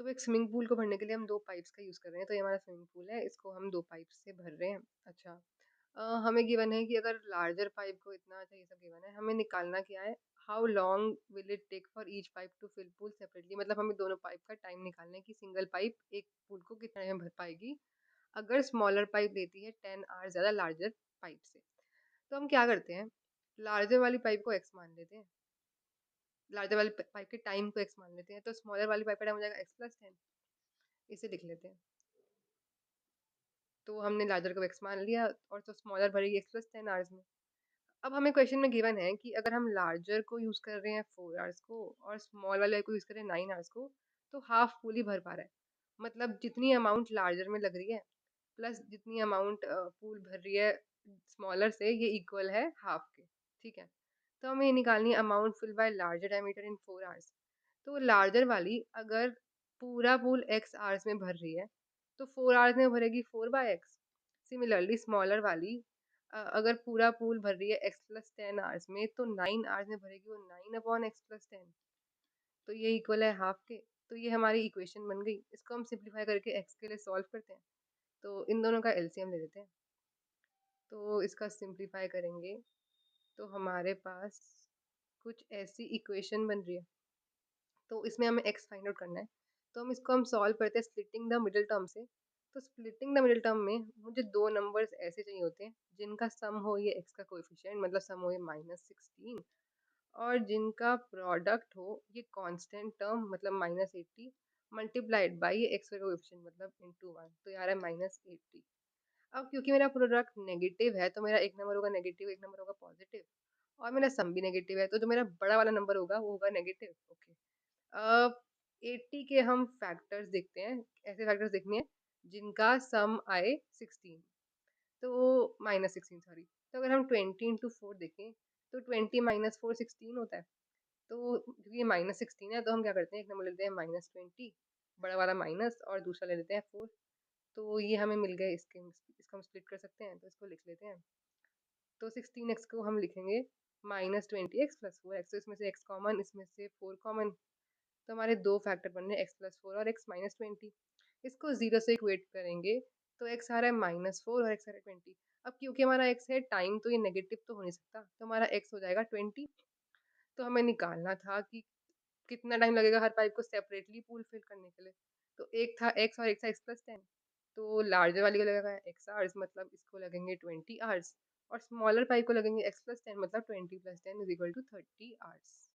तो एक swimming pool को भरने के लिए हम 2 पाइप्स का यूज़ कर रहे हैं, तो ये हमारा स्विमिंग पूल है, इसको हम 2 पाइप से भर रहे हैं। अच्छा, हमें गिवन है कि अगर लार्जर पाइप को इतना अच्छा ये सब गिवन है, हमें निकालना क्या है, how long will it take for each pipe to fill pool separately, मतलब हमें दोनों पाइप का टाइम निकालना है कि सिंगल पाइप एक पूल को कितना टाइम में भर पाएगी, अगर स्मॉलर पाइप लेती है 10 आवर ज़्यादा लार्जर पाइप से। तो हम क्या करते हैं, लार्जर वाली पाइप को x मान लेते हैं, लार्जर वाली पाइप के टाइम को x मान लेते हैं, तो स्मॉलर वाली पाइप का टाइम हो जाएगा x प्लस 10, इसे लिख लेते हैं। तो हमने लार्जर को x मान लिया और तो स्मॉलर भरेगी x प्लस 10 आवर्स में। अब हमें क्वेश्चन में गिवन है कि अगर हम लार्जर को यूज़ कर रहे हैं 4 आवर्स को और स्मॉल वाले को यूज़ कर रहे हैं 9 आवर्स को, तो हाफ पूल ही भर पा रहा है। मतलब जितनी अमाउंट लार्जर में लग रही है प्लस जितनी अमाउंट पूल भर रही है स्मॉलर से, ये इक्वल है हाफ के। ठीक है, तो हमें ये निकालनी है amount fill by larger diameter in 4 hours. तो लार्जर वाली अगर पूरा पूल x आवर्स में भर रही है तो 4 आवर्स में भरेगी 4 बाय x। सिमिलरली स्मॉलर वाली अगर पूरा पूल भर रही है x प्लस 10 आवर्स में, तो 9 आवर्स में भरेगी वो 9 अपॉन x प्लस 10। तो ये इक्वल है हाफ के। तो ये हमारी इक्वेशन बन गई। इसको हम सिंप्लीफाई करके x के लिए सॉल्व करते हैं। तो इन दोनों का एलसीएम ले लेते हैं। तो इसका सिंप्लीफाई करेंगे तो हमारे पास कुछ ऐसी इक्वेशन बन रही है। तो इसमें हमें x फाइंड आउट करना है। तो हम सॉल्व करते हैं स्प्लिटिंग द मिडिल टर्म से। तो स्प्लिटिंग द मिडिल टर्म में मुझे 2 नंबर्स ऐसे चाहिए होते हैं जिनका सम हो ये x का कोएफिशिएंट, मतलब सम हो ये -16, और जिनका प्रोडक्ट हो ये कांस्टेंट टर्म, मतलब -80 मल्टीप्लाइड बाय ये x का कोएफिशिएंट, मतलब इनटू 1, तो ये आ रहा है -80। अब क्योंकि मेरा प्रोडक्ट नेगेटिव है तो मेरा एक नंबर होगा नेगेटिव, एक नंबर होगा पॉजिटिव, और मेरा सम भी नेगेटिव है, तो जो मेरा बड़ा वाला नंबर होगा वो होगा नेगेटिव। ओके, अ, 80 के हम फैक्टर्स देखते हैं, ऐसे फैक्टर्स देखने हैं जिनका सम आए 16, तो -16 सॉरी। तो अगर हम 20 इंटू 4 देखें तो 20 माइनस 4 16 होता है। तो क्योंकि ये -16 है तो हम क्या करते हैं, एक नंबर लेते हैं -20, बड़ा वाला माइनस, और दूसरा ले लेते हैं 4। तो ये हमें मिल गए, इसको हम स्प्लिट कर सकते हैं, तो इसको लिख लेते हैं। तो 16x को हम लिखेंगे -20x प्लस 4x, तो इसमें से x कॉमन, इसमें से 4 कॉमन, तो हमारे दो फैक्टर बन रहे हैं x प्लस 4 और x माइनस 20। इसको 0 से इक्वेट करेंगे तो x आ रहा है -4 और x आ रहा है 20। अब क्योंकि हमारा x है टाइम, तो ये नेगेटिव तो हो नहीं सकता, तो हमारा x हो जाएगा 20। तो हमें निकालना था कि कितना टाइम लगेगा हर पाइप को सेपरेटली पूल फिल करने के लिए। तो एक था x और एक था x प्लस 10। तो लार्जर वाली को लगेगा x आवर्स, मतलब इसको लगेंगे 20 आवर्स, और स्मॉलर पाइप को लगेंगे x प्लस 10, मतलब 20 plus 10 is equal to 30 hours.